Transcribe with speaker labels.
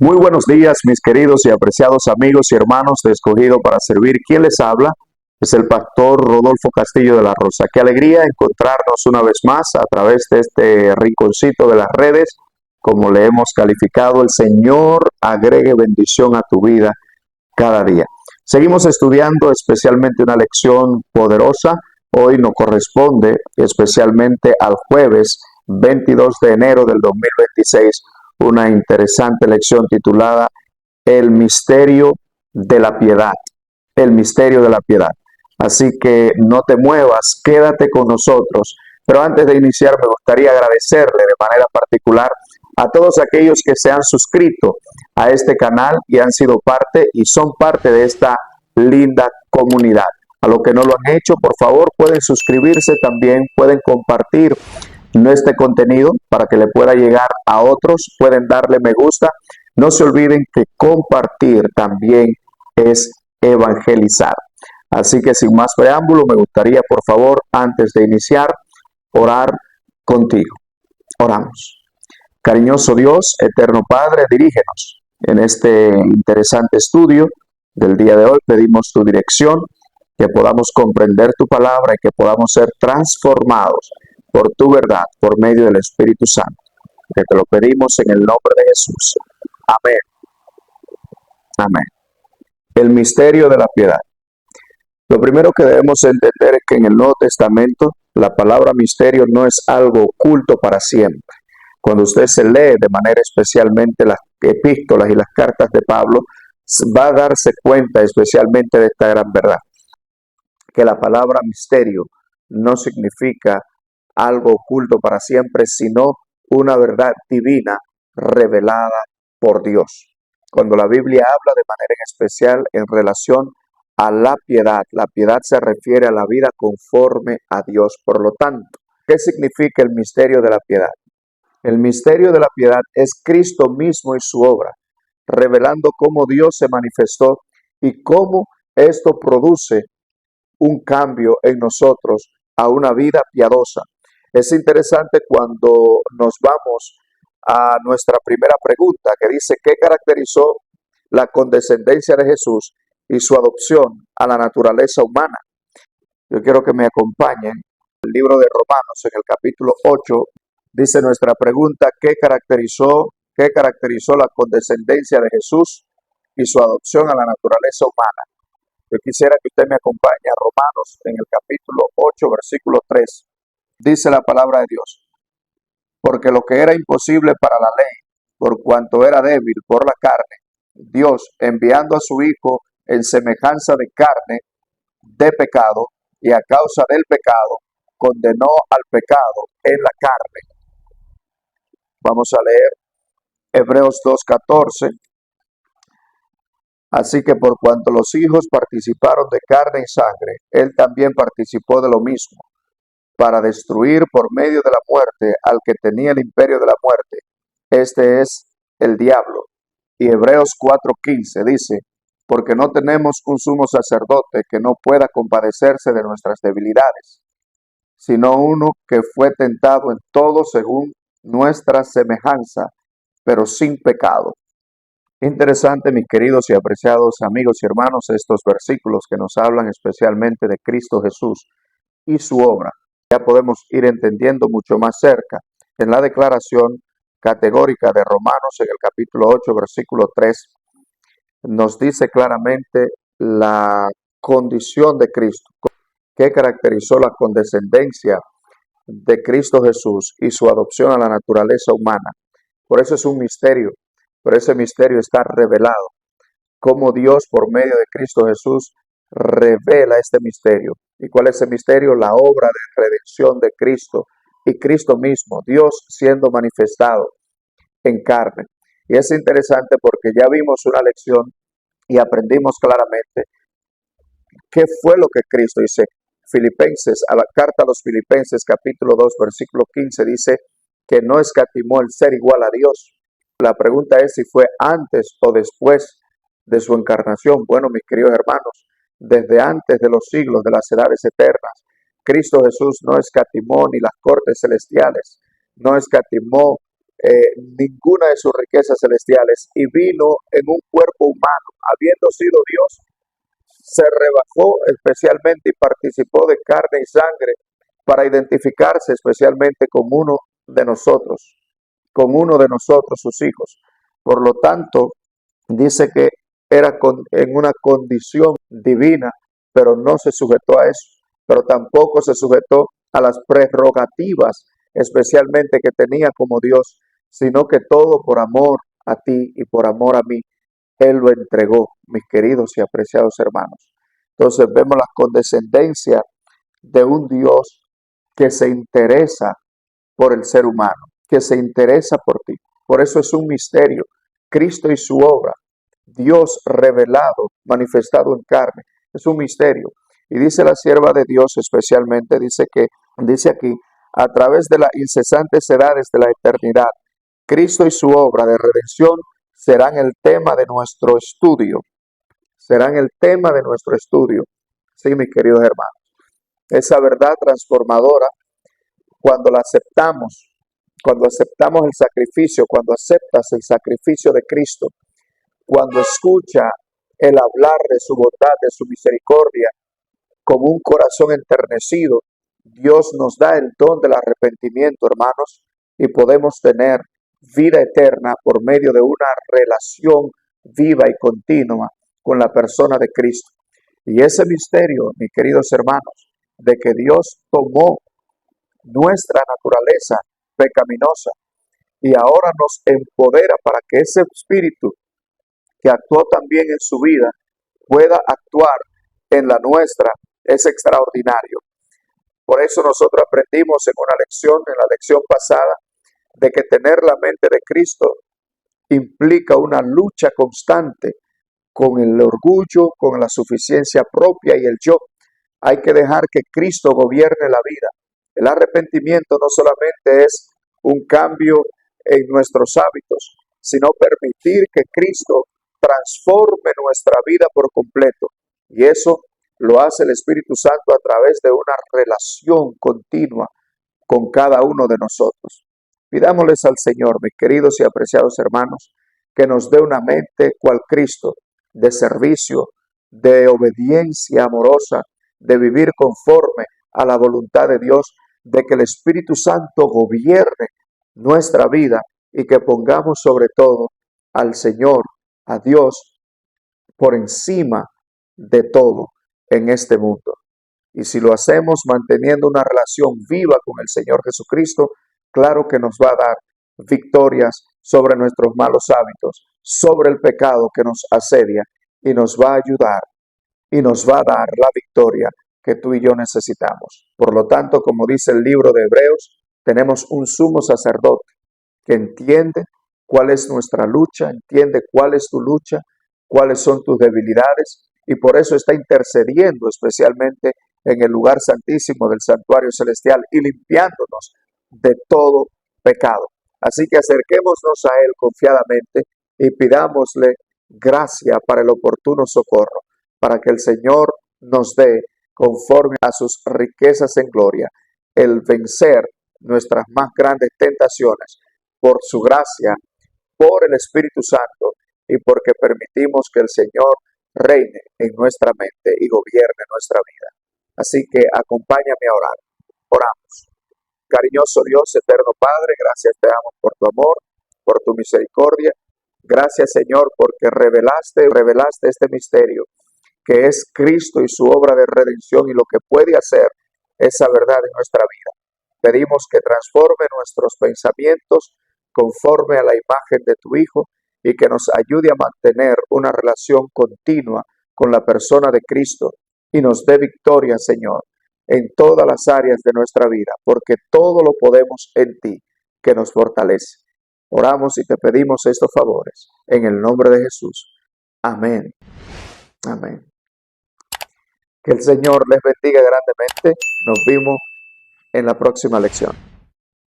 Speaker 1: Muy buenos días, mis queridos y apreciados amigos y hermanos de Escogido para Servir. ¿Quién les habla? Es el pastor Rodolfo Castillo de la Rosa. Qué alegría encontrarnos una vez más a través de este rinconcito de las redes. Como le hemos calificado, el Señor agregue bendición a tu vida cada día. Seguimos estudiando especialmente una lección poderosa. Hoy nos corresponde especialmente al jueves 22 de enero del 2026, una interesante lección titulada El misterio de la piedad. El misterio de la piedad. Así que no te muevas, quédate con nosotros. Pero antes de iniciar me gustaría agradecerle de manera particular a todos aquellos que se han suscrito a este canal y han sido parte y son parte de esta linda comunidad. A los que no lo han hecho, por favor, pueden suscribirse también, pueden compartir este contenido para que le pueda llegar a otros, pueden darle me gusta. No se olviden que compartir también es evangelizar. Así que sin más preámbulo, me gustaría, por favor, antes de iniciar, orar contigo. Oramos. Cariñoso Dios, eterno Padre, dirígenos en este interesante estudio del día de hoy. Pedimos tu dirección, que podamos comprender tu palabra y que podamos ser transformados por tu verdad, por medio del Espíritu Santo. Que te lo pedimos en el nombre de Jesús. Amén. Amén. El misterio de la piedad. Lo primero que debemos entender es que en el Nuevo Testamento la palabra misterio no es algo oculto para siempre. Cuando usted se lee de manera especialmente las epístolas y las cartas de Pablo, va a darse cuenta especialmente de esta gran verdad, que la palabra misterio no significa algo oculto para siempre, sino una verdad divina revelada por Dios. Cuando la Biblia habla de manera especial en relación a la piedad se refiere a la vida conforme a Dios. Por lo tanto, ¿qué significa el misterio de la piedad? El misterio de la piedad es Cristo mismo y su obra, revelando cómo Dios se manifestó y cómo esto produce un cambio en nosotros a una vida piadosa. Es interesante cuando nos vamos a nuestra primera pregunta, que dice: ¿qué caracterizó la condescendencia de Jesús y su adopción a la naturaleza humana? Yo quiero que me acompañen. El libro de Romanos, en el capítulo 8, dice nuestra pregunta: qué caracterizó la condescendencia de Jesús y su adopción a la naturaleza humana? Yo quisiera que usted me acompañe a Romanos, en el capítulo 8, versículo 3. Dice la palabra de Dios: porque lo que era imposible para la ley, por cuanto era débil por la carne, Dios, enviando a su Hijo en semejanza de carne, de pecado, y a causa del pecado, condenó al pecado en la carne. Vamos a leer Hebreos 2:14. Así que por cuanto los hijos participaron de carne y sangre, él también participó de lo mismo, para destruir por medio de la muerte al que tenía el imperio de la muerte. Este es el diablo. Y Hebreos 4:15 dice: porque no tenemos un sumo sacerdote que no pueda compadecerse de nuestras debilidades, sino uno que fue tentado en todo según nuestra semejanza, pero sin pecado. Interesante, mis queridos y apreciados amigos y hermanos, estos versículos que nos hablan especialmente de Cristo Jesús y su obra. Ya podemos ir entendiendo mucho más cerca en la declaración categórica de Romanos, en el capítulo 8, versículo 3, nos dice claramente la condición de Cristo, que caracterizó la condescendencia de Cristo Jesús y su adopción a la naturaleza humana. Por eso es un misterio, pero ese misterio está revelado. Cómo Dios, por medio de Cristo Jesús, revela este misterio. ¿Y cuál es ese misterio? La obra de redención de Cristo y Cristo mismo, Dios siendo manifestado en carne. Y es interesante porque ya vimos una lección y aprendimos claramente qué fue lo que Cristo dice. Filipenses, a la carta a los Filipenses, capítulo 2, versículo 15, dice que no escatimó el ser igual a Dios. La pregunta es si fue antes o después de su encarnación. Bueno, mis queridos hermanos, desde antes de los siglos, de las edades eternas, Cristo Jesús no escatimó ni las cortes celestiales, no escatimó ninguna de sus riquezas celestiales y vino en un cuerpo humano, habiendo sido Dios, se rebajó especialmente y participó de carne y sangre para identificarse especialmente con uno de nosotros, sus hijos. Por lo tanto, dice que era en una condición divina, pero no se sujetó a eso, pero tampoco se sujetó a las prerrogativas, especialmente que tenía como Dios, sino que todo por amor a ti y por amor a mí, Él lo entregó, mis queridos y apreciados hermanos. Entonces vemos la condescendencia de un Dios que se interesa por el ser humano, que se interesa por ti. Por eso es un misterio. Cristo y su obra, Dios revelado, manifestado en carne, es un misterio. Y dice la sierva de Dios especialmente, dice aquí, a través de las incesantes edades de la eternidad, Cristo y su obra de redención serán el tema de nuestro estudio. Serán el tema de nuestro estudio. Sí, mis queridos hermanos. Esa verdad transformadora, cuando la aceptamos, cuando aceptamos el sacrificio, cuando aceptas el sacrificio de Cristo, cuando escucha el hablar de su bondad, de su misericordia, con un corazón enternecido, Dios nos da el don del arrepentimiento, hermanos, y podemos tener vida eterna por medio de una relación viva y continua con la persona de Cristo. Y ese misterio, mis queridos hermanos, de que Dios tomó nuestra naturaleza pecaminosa y ahora nos empodera para que ese espíritu que actuó también en su vida pueda actuar en la nuestra, es extraordinario. Por eso nosotros aprendimos en la lección pasada, de que tener la mente de Cristo implica una lucha constante con el orgullo, con la suficiencia propia y el yo. Hay que dejar que Cristo gobierne la vida. El arrepentimiento no solamente es un cambio en nuestros hábitos, sino permitir que Cristo transforme nuestra vida por completo. Y eso lo hace el Espíritu Santo a través de una relación continua con cada uno de nosotros. Pidámosles al Señor, mis queridos y apreciados hermanos, que nos dé una mente cual Cristo, de servicio, de obediencia amorosa, de vivir conforme a la voluntad de Dios, de que el Espíritu Santo gobierne nuestra vida y que pongamos sobre todo al Señor, a Dios, por encima de todo en este mundo. Y si lo hacemos manteniendo una relación viva con el Señor Jesucristo, claro que nos va a dar victorias sobre nuestros malos hábitos, sobre el pecado que nos asedia y nos va a ayudar y nos va a dar la victoria que tú y yo necesitamos. Por lo tanto, como dice el libro de Hebreos, tenemos un sumo sacerdote que entiende cuál es nuestra lucha, entiende cuál es tu lucha, cuáles son tus debilidades y por eso está intercediendo especialmente en el lugar santísimo del santuario celestial y limpiándonos de todo pecado. Así que acerquémonos a Él confiadamente y pidámosle gracia para el oportuno socorro, para que el Señor nos dé, conforme a sus riquezas en gloria, el vencer nuestras más grandes tentaciones por su gracia, por el Espíritu Santo y porque permitimos que el Señor reine en nuestra mente y gobierne nuestra vida. Así que acompáñame a orar. Oramos. Cariñoso Dios, eterno Padre, gracias te damos por tu amor, por tu misericordia. Gracias, Señor, porque revelaste este misterio, que es Cristo y su obra de redención y lo que puede hacer esa verdad en nuestra vida. Pedimos que transforme nuestros pensamientos conforme a la imagen de tu Hijo y que nos ayude a mantener una relación continua con la persona de Cristo y nos dé victoria, Señor, en todas las áreas de nuestra vida, porque todo lo podemos en ti, que nos fortalece. Oramos y te pedimos estos favores en el nombre de Jesús. Amén. Amén. Que el Señor les bendiga grandemente. Nos vemos en la próxima lección.